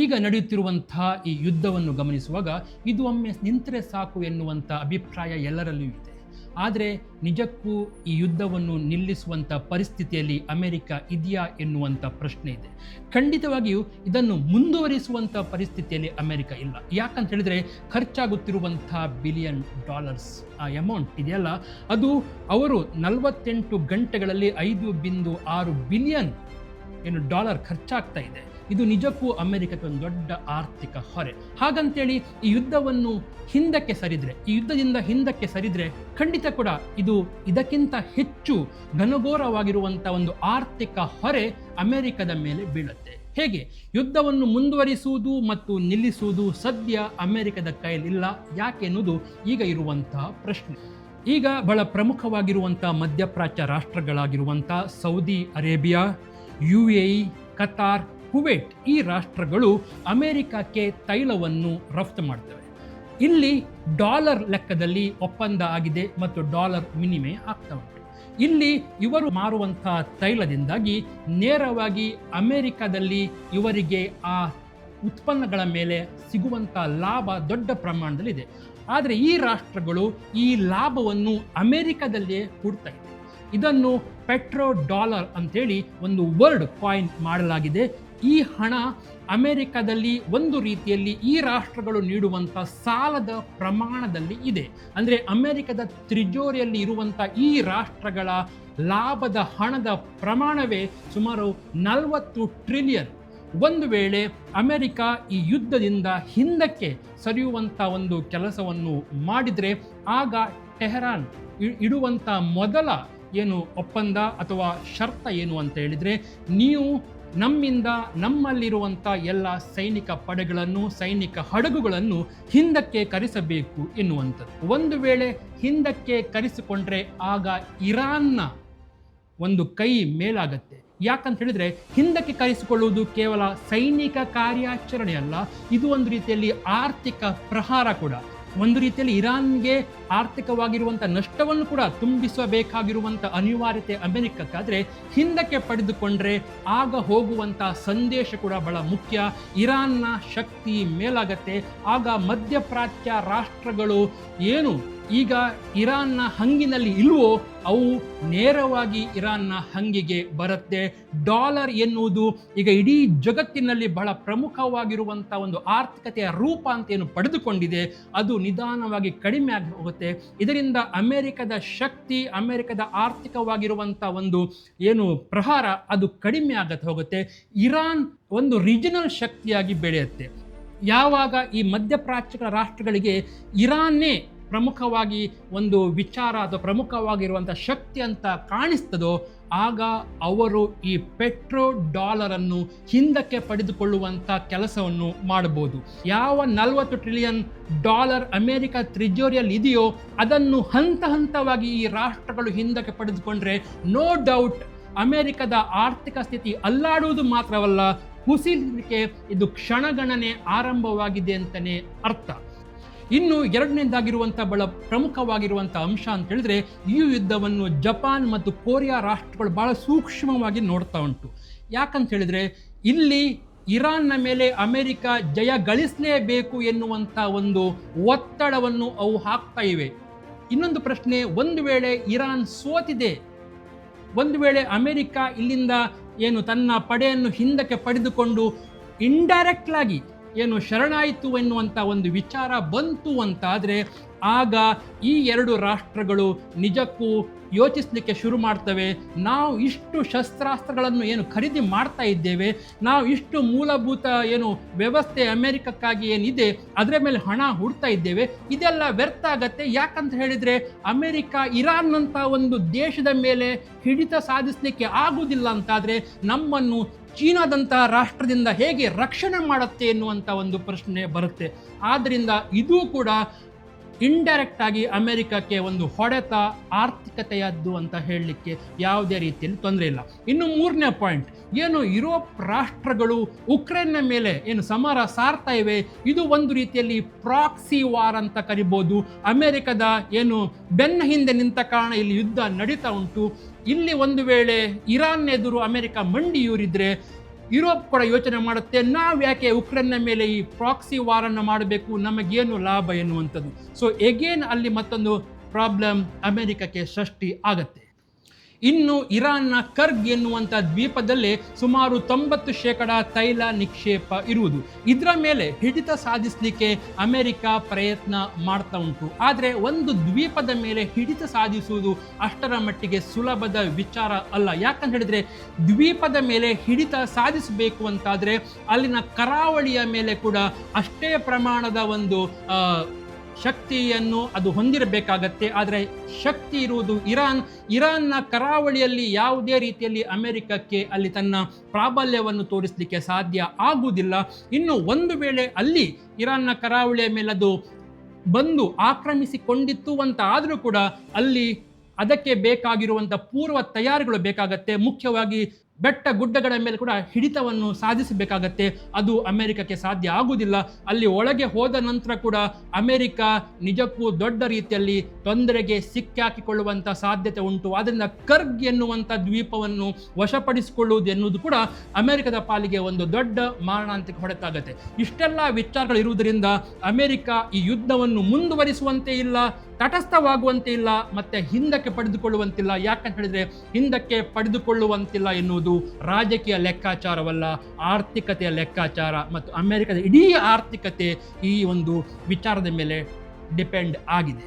ಈಗ ನಡೆಯುತ್ತಿರುವಂಥ ಈ ಯುದ್ಧವನ್ನು ಗಮನಿಸುವಾಗ ಇದು ಒಮ್ಮೆ ನಿಂತರೆ ಸಾಕು ಎನ್ನುವಂಥ ಅಭಿಪ್ರಾಯ ಎಲ್ಲರಲ್ಲೂ ಇದೆ. ಆದರೆ ನಿಜಕ್ಕೂ ಈ ಯುದ್ಧವನ್ನು ನಿಲ್ಲಿಸುವಂಥ ಪರಿಸ್ಥಿತಿಯಲ್ಲಿ ಅಮೆರಿಕ ಇದೆಯಾ ಎನ್ನುವಂಥ ಪ್ರಶ್ನೆ ಇದೆ. ಖಂಡಿತವಾಗಿಯೂ ಇದನ್ನು ಮುಂದುವರಿಸುವಂಥ ಪರಿಸ್ಥಿತಿಯಲ್ಲಿ ಅಮೆರಿಕ ಇಲ್ಲ. ಯಾಕಂತ ಹೇಳಿದರೆ ಖರ್ಚಾಗುತ್ತಿರುವಂಥ $1 ಬಿಲಿಯನ್ ಆ ಅಮೌಂಟ್ ಇದೆಯಲ್ಲ, ಅದು ಅವರು 48 ಗಂಟೆಗಳಲ್ಲಿ $5.6 ಬಿಲಿಯನ್ ಡಾಲರ್ ಖರ್ಚಾಗ್ತಾ ಇದೆ. ಇದು ನಿಜಕ್ಕೂ ಅಮೆರಿಕಕ್ಕೆ ಒಂದು ದೊಡ್ಡ ಆರ್ಥಿಕ ಹೊರೆ. ಹಾಗಂತೇಳಿ ಈ ಯುದ್ಧವನ್ನು ಯುದ್ಧದಿಂದ ಹಿಂದಕ್ಕೆ ಸರಿದ್ರೆ ಖಂಡಿತ ಕೂಡ ಇದು ಇದಕ್ಕಿಂತ ಹೆಚ್ಚು ಘನಘೋರವಾಗಿರುವಂಥ ಒಂದು ಆರ್ಥಿಕ ಹೊರೆ ಅಮೆರಿಕದ ಮೇಲೆ ಬೀಳುತ್ತೆ. ಹೇಗೆ ಯುದ್ಧವನ್ನು ಮುಂದುವರಿಸುವುದು ಮತ್ತು ನಿಲ್ಲಿಸುವುದು ಸದ್ಯ ಅಮೆರಿಕದ ಕೈಲಿಲ್ಲ. ಯಾಕೆ ಎನ್ನುವುದು ಈಗ ಇರುವಂತಹ ಪ್ರಶ್ನೆ. ಈಗ ಬಹಳ ಪ್ರಮುಖವಾಗಿರುವಂಥ ಮಧ್ಯಪ್ರಾಚ್ಯ ರಾಷ್ಟ್ರಗಳಾಗಿರುವಂಥ Saudi Arabia, UAE, Qatar, Kuwait ಈ ರಾಷ್ಟ್ರಗಳು ಅಮೆರಿಕಕ್ಕೆ ತೈಲವನ್ನು ರಫ್ತು ಮಾಡ್ತವೆ. ಇಲ್ಲಿ ಡಾಲರ್ ಲೆಕ್ಕದಲ್ಲಿ ಒಪ್ಪಂದ ಆಗಿದೆ ಮತ್ತು ಡಾಲರ್ ವಿನಿಮಯ ಆಗ್ತಾ ಉಂಟು. ಇಲ್ಲಿ ಇವರು ಮಾರುವಂಥ ತೈಲದಿಂದಾಗಿ ನೇರವಾಗಿ ಅಮೆರಿಕದಲ್ಲಿ ಇವರಿಗೆ ಆ ಉತ್ಪನ್ನಗಳ ಮೇಲೆ ಸಿಗುವಂಥ ಲಾಭ ದೊಡ್ಡ ಪ್ರಮಾಣದಲ್ಲಿದೆ. ಆದರೆ ಈ ರಾಷ್ಟ್ರಗಳು ಈ ಲಾಭವನ್ನು ಅಮೆರಿಕದಲ್ಲೇ ಕೊಡ್ತಾ ಇದೆ. ಇದನ್ನು ಪೆಟ್ರೋ ಡಾಲರ್ ಅಂತೇಳಿ ಒಂದು ವರ್ಡ್ ಕಾಯಿನ್ ಮಾಡಲಾಗಿದೆ. ಈ ಹಣ ಅಮೆರಿಕದಲ್ಲಿ ಒಂದು ರೀತಿಯಲ್ಲಿ ಈ ರಾಷ್ಟ್ರಗಳು ನೀಡುವಂಥ ಸಾಲದ ಪ್ರಮಾಣದಲ್ಲಿ ಇದೆ. ಅಂದರೆ ಅಮೆರಿಕದ ತಿಜೋರಿಯಲ್ಲಿ ಇರುವಂಥ ಈ ರಾಷ್ಟ್ರಗಳ ಲಾಭದ ಹಣದ ಪ್ರಮಾಣವೇ ಸುಮಾರು 40 ಟ್ರಿಲಿಯನ್. ಒಂದು ವೇಳೆ ಅಮೆರಿಕ ಈ ಯುದ್ಧದಿಂದ ಹಿಂದಕ್ಕೆ ಸರಿಯುವಂಥ ಒಂದು ಕೆಲಸವನ್ನು ಮಾಡಿದರೆ ಆಗ ಟೆಹರಾನ್ ಇಡುವಂಥ ಮೊದಲ ಒಪ್ಪಂದ ಅಥವಾ ಶರ್ತ ಏನು ಅಂತ ಹೇಳಿದರೆ, ನೀವು ನಮ್ಮಿಂದ ನಮ್ಮಲ್ಲಿರುವಂಥ ಎಲ್ಲ ಸೈನಿಕ ಪಡೆಗಳನ್ನು, ಸೈನಿಕ ಹಡಗುಗಳನ್ನು ಹಿಂದಕ್ಕೆ ಕರೆಸಬೇಕು ಎನ್ನುವಂಥದ್ದು. ಒಂದು ವೇಳೆ ಹಿಂದಕ್ಕೆ ಕರೆಸಿಕೊಂಡ್ರೆ ಆಗ ಇರಾನ್ನ ಒಂದು ಕೈ ಮೇಲಾಗತ್ತೆ. ಯಾಕಂತ ಹೇಳಿದರೆ ಹಿಂದಕ್ಕೆ ಕರೆಸಿಕೊಳ್ಳುವುದು ಕೇವಲ ಸೈನಿಕ ಕಾರ್ಯಾಚರಣೆ ಅಲ್ಲ, ಇದು ಒಂದು ರೀತಿಯಲ್ಲಿ ಆರ್ಥಿಕ ಪ್ರಹಾರ ಕೂಡ. ಒಂದು ರೀತಿಯಲ್ಲಿ ಇರಾನ್ಗೆ ಆರ್ಥಿಕವಾಗಿರುವಂಥ ನಷ್ಟವನ್ನು ಕೂಡ ತುಂಬಿಸಬೇಕಾಗಿರುವಂಥ ಅನಿವಾರ್ಯತೆ ಅಮೆರಿಕಕ್ಕಾದರೆ ಹಿಂದಕ್ಕೆ ಪಡೆದುಕೊಂಡ್ರೆ ಆಗ ಹೋಗುವಂಥ ಸಂದೇಶ ಕೂಡ ಬಹಳ ಮುಖ್ಯ. ಇರಾನ್ನ ಶಕ್ತಿ ಮೇಲಾಗತ್ತೆ. ಆಗ ಮಧ್ಯಪ್ರಾಚ್ಯ ರಾಷ್ಟ್ರಗಳು ಏನು ಈಗ ಇರಾನ್ನ ಹಂಗಿನಲ್ಲಿ ಇಲ್ವೋ ಅವು ನೇರವಾಗಿ ಇರಾನ್ನ ಹಂಗಿಗೆ ಬರುತ್ತೆ. ಡಾಲರ್ ಎನ್ನುವುದು ಈಗ ಇಡೀ ಜಗತ್ತಿನಲ್ಲಿ ಬಹಳ ಪ್ರಮುಖವಾಗಿರುವಂಥ ಒಂದು ಆರ್ಥಿಕತೆಯ ರೂಪ ಅಂತ ಏನು ಪಡೆದುಕೊಂಡಿದೆ, ಅದು ನಿಧಾನವಾಗಿ ಕಡಿಮೆ ಆಗಿ ಹೋಗುತ್ತೆ. ಇದರಿಂದ ಅಮೆರಿಕದ ಶಕ್ತಿ, ಅಮೆರಿಕದ ಆರ್ಥಿಕವಾಗಿರುವಂಥ ಒಂದು ಪ್ರಹಾರ ಅದು ಕಡಿಮೆ ಆಗತ್ತೆ ಹೋಗುತ್ತೆ. ಇರಾನ್ ಒಂದು ರೀಜನಲ್ ಶಕ್ತಿಯಾಗಿ ಬೆಳೆಯುತ್ತೆ. ಯಾವಾಗ ಈ ಮಧ್ಯಪ್ರಾಚ್ಯ ರಾಷ್ಟ್ರಗಳಿಗೆ ಇರಾನ್ನೇ ಪ್ರಮುಖವಾಗಿ ಒಂದು ವಿಚಾರ ಅಥವಾ ಪ್ರಮುಖವಾಗಿರುವಂಥ ಶಕ್ತಿ ಅಂತ ಕಾಣಿಸ್ತದೋ ಆಗ ಅವರು ಈ ಪೆಟ್ರೋ ಡಾಲರನ್ನು ಹಿಂದಕ್ಕೆ ಪಡೆದುಕೊಳ್ಳುವಂಥ ಕೆಲಸವನ್ನು ಮಾಡಬಹುದು. ಯಾವ 40 ಟ್ರಿಲಿಯನ್ ಡಾಲರ್ ಅಮೆರಿಕ ತ್ರಿಜೋರಿಯಲ್ಲಿ ಇದೆಯೋ ಅದನ್ನು ಹಂತ ಹಂತವಾಗಿ ಈ ರಾಷ್ಟ್ರಗಳು ಹಿಂದಕ್ಕೆ ಪಡೆದುಕೊಂಡ್ರೆ ನೋ ಡೌಟ್ ಅಮೆರಿಕದ ಆರ್ಥಿಕ ಸ್ಥಿತಿ ಅಲ್ಲಾಡುವುದು ಮಾತ್ರವಲ್ಲ, ಕುಸಿಲಿಕ್ಕೆ ಇದು ಕ್ಷಣಗಣನೆ ಆರಂಭವಾಗಿದೆ ಅಂತಲೇ ಅರ್ಥ. ಇನ್ನು ಎರಡನೇದಾಗಿರುವಂಥ ಬಹಳ ಪ್ರಮುಖವಾಗಿರುವಂಥ ಅಂಶ ಅಂತ ಹೇಳಿದ್ರೆ, ಈ ಯುದ್ಧವನ್ನು ಜಪಾನ್ ಮತ್ತು ಕೊರಿಯಾ ರಾಷ್ಟ್ರಗಳು ಬಹಳ ಸೂಕ್ಷ್ಮವಾಗಿ ನೋಡ್ತಾ ಉಂಟು. ಯಾಕಂತ ಹೇಳಿದ್ರೆ ಇಲ್ಲಿ ಇರಾನ್ನ ಮೇಲೆ ಅಮೆರಿಕ ಜಯ ಗಳಿಸಲೇಬೇಕು ಎನ್ನುವಂಥ ಒಂದು ಒತ್ತಡವನ್ನು ಅವು ಹಾಕ್ತಾ ಇವೆ. ಇನ್ನೊಂದು ಪ್ರಶ್ನೆ, ಒಂದು ವೇಳೆ ಇರಾನ್ ಸೋತಿದೆ, ಒಂದು ವೇಳೆ ಅಮೆರಿಕ ಇಲ್ಲಿಂದ ತನ್ನ ಪಡೆಯನ್ನು ಹಿಂದಕ್ಕೆ ಪಡೆದುಕೊಂಡು ಇಂಡೈರೆಕ್ಟ್ಲಾಗಿ ಶರಣಾಯಿತು ಎನ್ನುವಂಥ ಒಂದು ವಿಚಾರ ಬಂತು ಅಂತಾದರೆ ಆಗ ಈ ಎರಡು ರಾಷ್ಟ್ರಗಳು ನಿಜಕ್ಕೂ ಯೋಚಿಸಲಿಕ್ಕೆ ಶುರು ಮಾಡ್ತವೆ. ನಾವು ಇಷ್ಟು ಶಸ್ತ್ರಾಸ್ತ್ರಗಳನ್ನು ಖರೀದಿ ಮಾಡ್ತಾ ಇದ್ದೇವೆ, ನಾವು ಇಷ್ಟು ಮೂಲಭೂತ ವ್ಯವಸ್ಥೆ ಅಮೆರಿಕಕ್ಕಾಗಿ ಏನಿದೆ ಅದರ ಮೇಲೆ ಹಣ ಹೂಡ್ತಾ ಇದ್ದೇವೆ, ಇದೆಲ್ಲ ವ್ಯರ್ಥ ಆಗತ್ತೆ. ಯಾಕಂತ ಹೇಳಿದರೆ ಅಮೆರಿಕ ಇರಾನ್ನಂಥ ಒಂದು ದೇಶದ ಮೇಲೆ ಹಿಡಿತ ಸಾಧಿಸಲಿಕ್ಕೆ ಆಗುವುದಿಲ್ಲ ಅಂತಾದರೆ ನಮ್ಮನ್ನು ಚೀನಾದಂಥ ರಾಷ್ಟ್ರದಿಂದ ಹೇಗೆ ರಕ್ಷಣೆ ಮಾಡುತ್ತೆ ಎನ್ನುವಂಥ ಒಂದು ಪ್ರಶ್ನೆ ಬರುತ್ತೆ. ಆದ್ದರಿಂದ ಇದೂ ಕೂಡ ಇಂಡೈರೆಕ್ಟ್ ಆಗಿ ಅಮೆರಿಕಕ್ಕೆ ಒಂದು ಹೊಡೆತ, ಆರ್ಥಿಕತೆಯದ್ದು ಅಂತ ಹೇಳಲಿಕ್ಕೆ ಯಾವುದೇ ರೀತಿಯಲ್ಲಿ ತೊಂದರೆ ಇಲ್ಲ. ಇನ್ನು ಮೂರನೇ ಪಾಯಿಂಟ್, ಯುರೋಪ್ ರಾಷ್ಟ್ರಗಳು ಉಕ್ರೇನ್ನ ಮೇಲೆ ಸಮರ ಸಾರ್ತಾ ಇವೆ, ಇದು ಒಂದು ರೀತಿಯಲ್ಲಿ ಪ್ರಾಕ್ಸಿ ವಾರ್ ಅಂತ ಕರಿಬೋದು. ಅಮೆರಿಕದ ಬೆನ್ನ ಹಿಂದೆ ನಿಂತ ಕಾರಣ ಇಲ್ಲಿ ಯುದ್ಧ ನಡೀತಾ ಉಂಟು. ಇಲ್ಲಿ ಒಂದು ವೇಳೆ ಇರಾನ್ ಎದುರು ಅಮೆರಿಕ ಮಂಡಿಯೂರಿದ್ರೆ ಯುರೋಪ್ ಕೂಡ ಯೋಚನೆ ಮಾಡುತ್ತೆ, ನಾವು ಯಾಕೆ ಉಕ್ರೇನ್ನ ಮೇಲೆ ಈ ಪ್ರಾಕ್ಸಿ ವಾರನ್ನು ಮಾಡಬೇಕು, ನಮಗೇನು ಲಾಭ ಎನ್ನುವಂಥದ್ದು. ಸೊ ಎಗೇನ್ ಅಲ್ಲಿ ಮತ್ತೊಂದು ಪ್ರಾಬ್ಲಮ್ ಅಮೆರಿಕಕ್ಕೆ ಸೃಷ್ಟಿ ಆಗತ್ತೆ. ಇನ್ನು ಇರಾನ್ನ ಕರ್ಗ್ ಎನ್ನುವಂಥ ದ್ವೀಪದಲ್ಲಿ ಸುಮಾರು 90% ತೈಲ ನಿಕ್ಷೇಪ ಇರುವುದು. ಇದರ ಮೇಲೆ ಹಿಡಿತ ಸಾಧಿಸಲಿಕ್ಕೆ ಅಮೆರಿಕ ಪ್ರಯತ್ನ ಮಾಡ್ತಾ ಉಂಟು. ಆದರೆ ಒಂದು ದ್ವೀಪದ ಮೇಲೆ ಹಿಡಿತ ಸಾಧಿಸುವುದು ಅಷ್ಟರ ಮಟ್ಟಿಗೆ ಸುಲಭದ ವಿಚಾರ ಅಲ್ಲ. ಯಾಕಂತ ಹೇಳಿದ್ರೆ ದ್ವೀಪದ ಮೇಲೆ ಹಿಡಿತ ಸಾಧಿಸಬೇಕು ಅಂತಾದರೆ ಅಲ್ಲಿನ ಕರಾವಳಿಯ ಮೇಲೆ ಕೂಡ ಅಷ್ಟೇ ಪ್ರಮಾಣದ ಒಂದು ಶಕ್ತಿಯನ್ನು ಅದು ಹೊಂದಿರಬೇಕಾಗತ್ತೆ. ಆದರೆ ಶಕ್ತಿ ಇರುವುದು ಇರಾನ್ನ ಕರಾವಳಿಯಲ್ಲಿ ಯಾವುದೇ ರೀತಿಯಲ್ಲಿ ಅಮೆರಿಕಕ್ಕೆ ಅಲ್ಲಿ ತನ್ನ ಪ್ರಾಬಲ್ಯವನ್ನು ತೋರಿಸಲಿಕ್ಕೆ ಸಾಧ್ಯ ಆಗುವುದಿಲ್ಲ. ಇನ್ನು ಒಂದು ವೇಳೆ ಅಲ್ಲಿ ಇರಾನ್ನ ಕರಾವಳಿಯ ಮೇಲೆ ಅದು ಬಂದು ಆಕ್ರಮಿಸಿಕೊಂಡಿತ್ತು ಅಂತ ಆದರೂ ಕೂಡ ಅಲ್ಲಿ ಅದಕ್ಕೆ ಬೇಕಾಗಿರುವಂಥ ಪೂರ್ವ ತಯಾರಿಗಳು ಬೇಕಾಗತ್ತೆ. ಮುಖ್ಯವಾಗಿ ಬೆಟ್ಟ ಗುಡ್ಡಗಳ ಮೇಲೆ ಕೂಡ ಹಿಡಿತವನ್ನು ಸಾಧಿಸಬೇಕಾಗತ್ತೆ. ಅದು ಅಮೆರಿಕಕ್ಕೆ ಸಾಧ್ಯ ಆಗುವುದಿಲ್ಲ. ಅಲ್ಲಿ ಒಳಗೆ ಹೋದ ನಂತರ ಕೂಡ ಅಮೆರಿಕ ನಿಜಕ್ಕೂ ದೊಡ್ಡ ರೀತಿಯಲ್ಲಿ ತೊಂದರೆಗೆ ಸಿಕ್ಕಾಕಿಕೊಳ್ಳುವಂಥ ಸಾಧ್ಯತೆ ಉಂಟು. ಆದ್ದರಿಂದ ಕರ್ಗ್ ಎನ್ನುವಂಥ ದ್ವೀಪವನ್ನು ವಶಪಡಿಸಿಕೊಳ್ಳುವುದು ಎನ್ನುವುದು ಕೂಡ ಅಮೆರಿಕದ ಪಾಲಿಗೆ ಒಂದು ದೊಡ್ಡ ಮಾರಣಾಂತಿಕ ಹೊಡೆತಾಗತ್ತೆ. ಇಷ್ಟೆಲ್ಲ ವಿಚಾರಗಳು ಇರುವುದರಿಂದ ಅಮೆರಿಕ ಈ ಯುದ್ಧವನ್ನು ಮುಂದುವರಿಸುವಂತೆ ಇಲ್ಲ, ತಟಸ್ಥವಾಗುವಂತೆ ಇಲ್ಲ, ಮತ್ತೆ ಹಿಂದಕ್ಕೆ ಪಡೆದುಕೊಳ್ಳುವಂತಿಲ್ಲ. ಯಾಕಂತ ಹೇಳಿದ್ರೆ ಹಿಂದಕ್ಕೆ ಪಡೆದುಕೊಳ್ಳುವಂತಿಲ್ಲ ಎನ್ನುವುದು ರಾಜಕೀಯ ಲೆಕ್ಕಾಚಾರವಲ್ಲ, ಆರ್ಥಿಕತೆಯ ಲೆಕ್ಕಾಚಾರ. ಮತ್ತು ಅಮೆರಿಕದ ಇಡೀ ಆರ್ಥಿಕತೆ ಈ ಒಂದು ವಿಚಾರದ ಮೇಲೆ ಡಿಪೆಂಡ್ ಆಗಿದೆ.